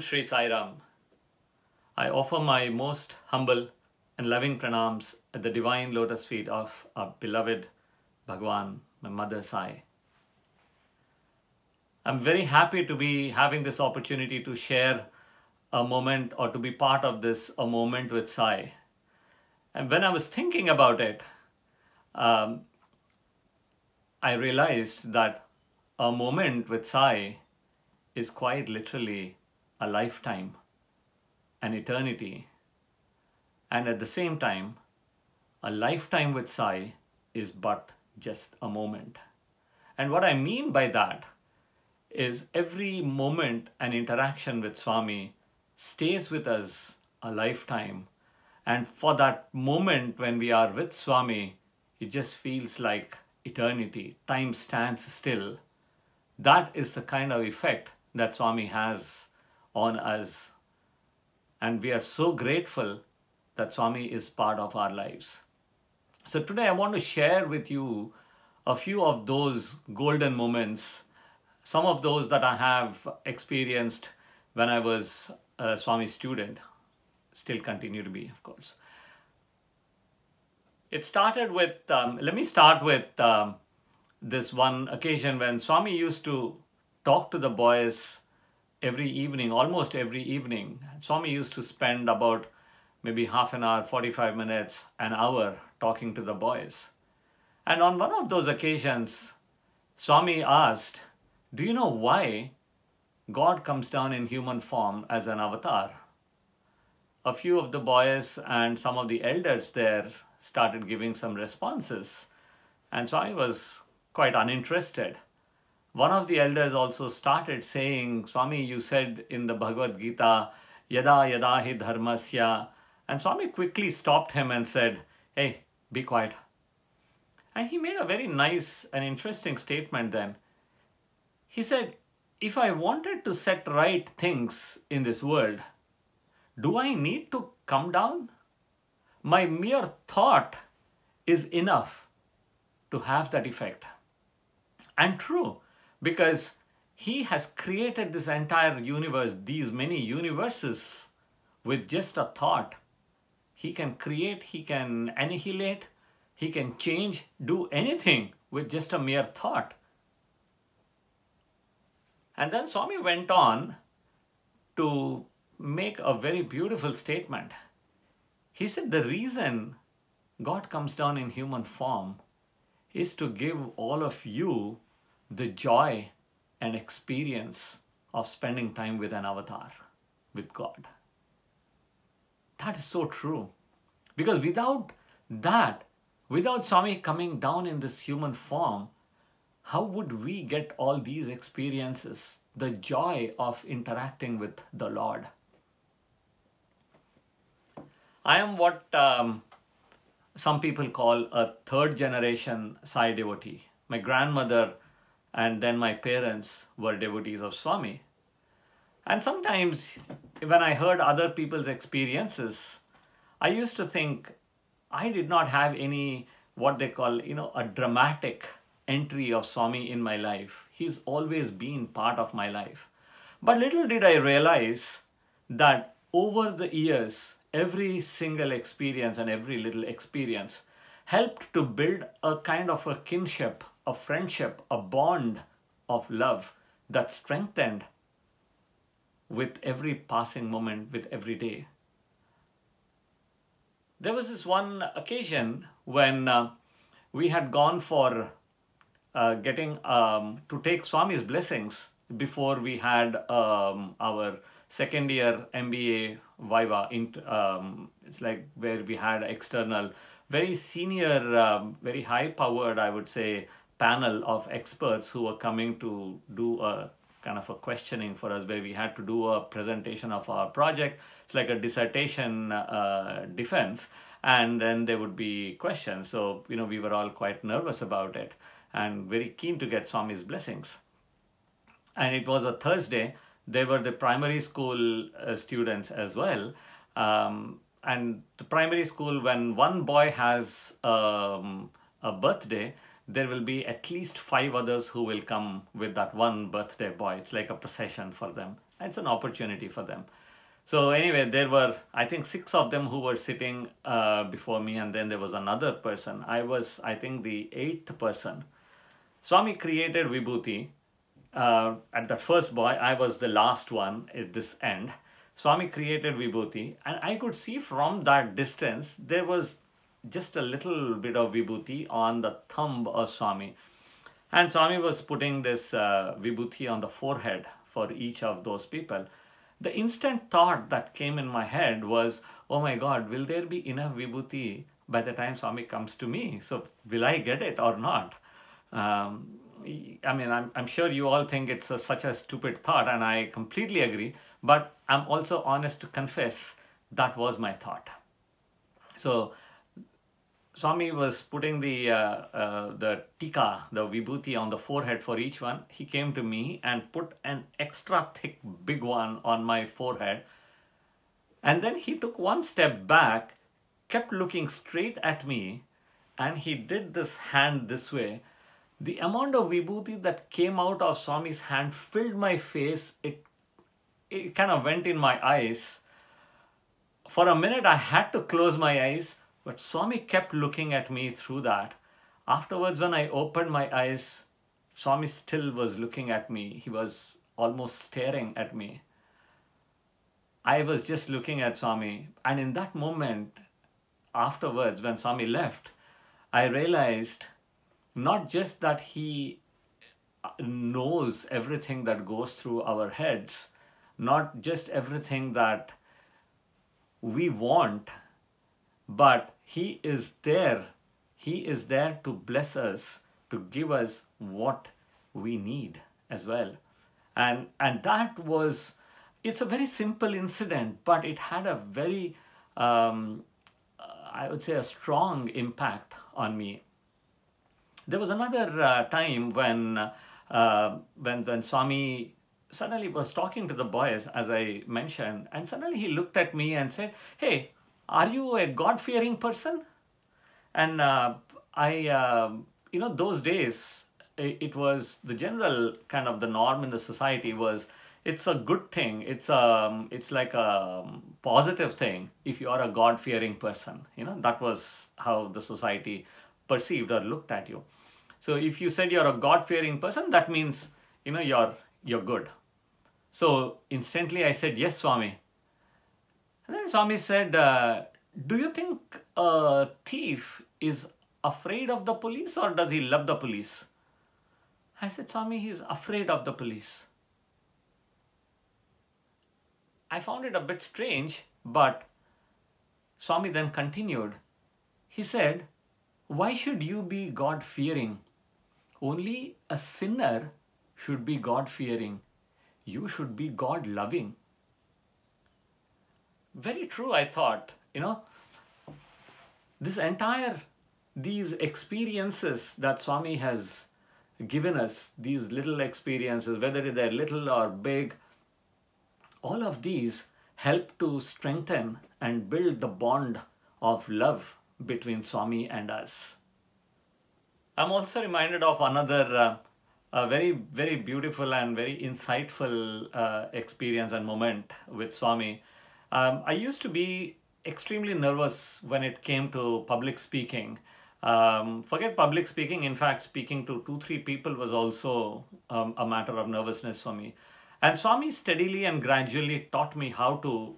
Sri Sai Ram. I offer my most humble and loving pranams at the divine lotus feet of our beloved Bhagwan, my mother Sai. I'm very happy to be having this opportunity to share a moment or to be part of this, a moment with Sai. And when I was thinking about it, I realized that a moment with Sai is quite literally a lifetime, an eternity. And at the same time, a lifetime with Sai is but just a moment. And what I mean by that is every moment and interaction with Swami stays with us a lifetime. And for that moment when we are with Swami, it just feels like eternity. Time stands still. That is the kind of effect that Swami has on us. And we are so grateful that Swami is part of our lives. So today I want to share with you a few of those golden moments, some of those that I have experienced when I was a Swami student, still continue to be, of course. It started with, let me start with this one occasion when Swami used to talk to the boys every evening, almost every evening. Swami used to spend about maybe half an hour, 45 minutes, an hour talking to the boys. And on one of those occasions, Swami asked, do you know why God comes down in human form as an avatar? A few of the boys and some of the elders there started giving some responses. And Swami was quite uninterested. One of the elders also started saying, Swami, you said in the Bhagavad Gita, yada yada hi dharmasya. And Swami quickly stopped him and said, hey, be quiet. And he made a very nice and interesting statement then. He said, if I wanted to set right things in this world, do I need to come down? My mere thought is enough to have that effect. And true, because he has created this entire universe, these many universes, with just a thought. He can create, he can annihilate, he can change, do anything with just a mere thought. And then Swami went on to make a very beautiful statement. He said the reason God comes down in human form is to give all of you the joy and experience of spending time with an avatar, with God. That is so true. Because without that, without Swami coming down in this human form, how would we get all these experiences, the joy of interacting with the Lord? I am what some people call a third generation Sai devotee. My grandmother and then my parents were devotees of Swami. And sometimes when I heard other people's experiences, I used to think I did not have any, what they call, a dramatic entry of Swami in my life. He's always been part of my life. But little did I realize that over the years, every single experience and every little experience helped to build a kind of a kinship, a friendship, a bond of love that strengthened with every passing moment, with every day. There was this one occasion when we had gone for getting to take Swami's blessings before we had our second year MBA Viva. It's like where we had external, very senior, very high powered, I would say, panel of experts who were coming to do a kind of a questioning for us, where we had to do a presentation of our project. It's like a dissertation defense, and then there would be questions. So, we were all quite nervous about it and very keen to get Swami's blessings. And it was a Thursday. There were the primary school students as well. And the primary school, when one boy has a birthday, there will be at least 5 others who will come with that one birthday boy. It's like a procession for them. It's an opportunity for them. So anyway, there were, I think, 6 of them who were sitting before me, and then there was another person. I was, I think, the 8th person. Swami created Vibhuti. At that first boy, I was the last one at this end. Swami created Vibhuti, and I could see from that distance there was just a little bit of Vibhuti on the thumb of Swami. And Swami was putting this Vibhuti on the forehead for each of those people. The instant thought that came in my head was, oh my God, will there be enough Vibhuti by the time Swami comes to me? So will I get it or not? I mean, I'm sure you all think it's such a stupid thought, and I completely agree. But I'm also honest to confess that was my thought. So Swami was putting the tika, the vibhuti on the forehead for each one. He came to me and put an extra thick big one on my forehead. And then he took one step back, kept looking straight at me, and he did this hand this way. The amount of vibhuti that came out of Swami's hand filled my face. It kind of went in my eyes. For a minute, I had to close my eyes, but Swami kept looking at me through that. Afterwards, when I opened my eyes, Swami still was looking at me. He was almost staring at me. I was just looking at Swami. And in that moment, afterwards, when Swami left, I realized not just that he knows everything that goes through our heads, not just everything that we want, but he is there. He is there to bless us, to give us what we need as well. And that was, it's a very simple incident, but it had a very, I would say, a strong impact on me. There was another time when Swami suddenly was talking to the boys, as I mentioned, and suddenly he looked at me and said, "Hey, are you a God-fearing person?" And those days, it was the general kind of the norm in the society was, it's a good thing. It's like a positive thing if you are a God-fearing person. That was how the society perceived or looked at you. So if you said you're a God-fearing person, that means, you're good. So instantly I said, "Yes, Swami." And then Swami said, "Do you think a thief is afraid of the police, or does he love the police?" I said, "Swami, he's afraid of the police." I found it a bit strange, but Swami then continued. He said, "Why should you be God-fearing? Only a sinner should be God-fearing. You should be God-loving." Very true, I thought. These experiences that Swami has given us, these little experiences, whether they're little or big, all of these help to strengthen and build the bond of love between Swami and us. I'm also reminded of another a very, very beautiful and very insightful experience and moment with Swami. I used to be extremely nervous when it came to public speaking. Forget public speaking. In fact, speaking to 2-3 people was also a matter of nervousness for me. And Swami steadily and gradually taught me how to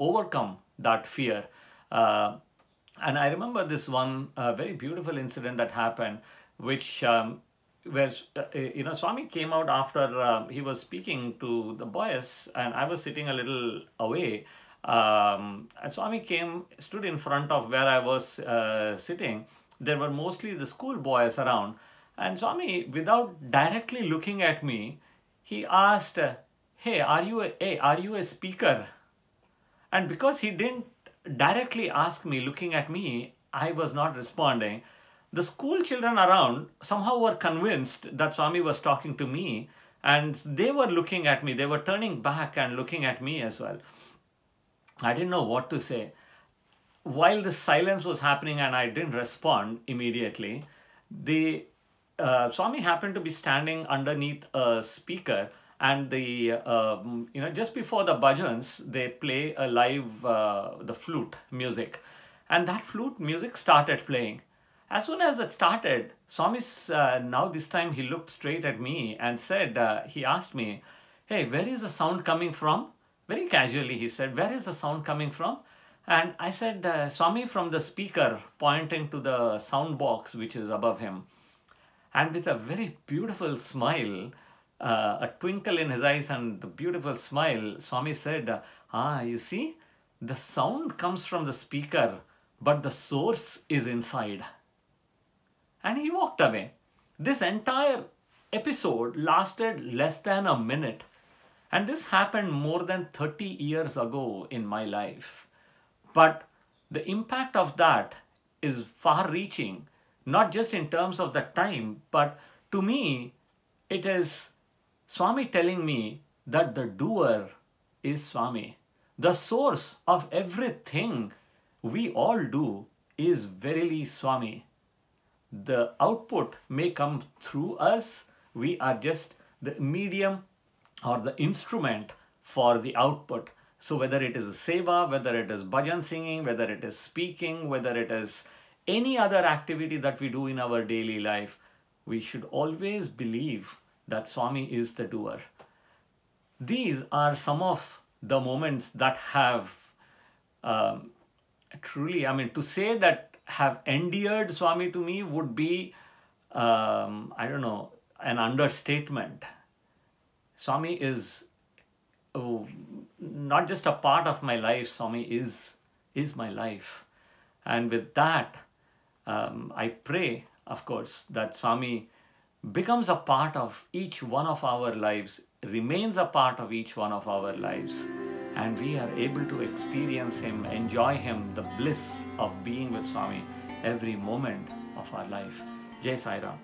overcome that fear. And I remember this one very beautiful incident that happened, which where Swami came out after he was speaking to the boys, and I was sitting a little away. And Swami stood in front of where I was sitting. There were mostly the school boys around, and Swami, without directly looking at me, he asked, "Hey, are you a speaker?" And because he didn't directly ask me, looking at me, I was not responding. The school children around somehow were convinced that Swami was talking to me, and they were looking at me. They were turning back and looking at me as well. I didn't know what to say. While the silence was happening and I didn't respond immediately, Swami happened to be standing underneath a speaker, And just before the bhajans, they play a live the flute music, and that flute music started playing. As soon as that started, Swami's now this time he looked straight at me and said, he asked me, "Hey, where is the sound coming from?" Very casually he said, "Where is the sound coming from?" And I said, "Swami, from the speaker," pointing to the sound box which is above him. And with a very beautiful smile, a twinkle in his eyes and the beautiful smile, Swami said, you see, the sound comes from the speaker, but the source is inside." And he walked away. This entire episode lasted less than a minute. And this happened more than 30 years ago in my life. But the impact of that is far reaching, not just in terms of the time, but to me, it is Swami telling me that the doer is Swami. The source of everything we all do is verily Swami. The output may come through us. We are just the medium or the instrument for the output. So whether it is a seva, whether it is bhajan singing, whether it is speaking, whether it is any other activity that we do in our daily life, we should always believe that Swami is the doer. These are some of the moments that have truly, to say that have endeared Swami to me would be, an understatement. Swami is not just a part of my life, Swami is my life. And with that, I pray, of course, that Swami becomes a part of each one of our lives, remains a part of each one of our lives, and we are able to experience Him, enjoy Him, the bliss of being with Swami every moment of our life. Jai Sai Ram.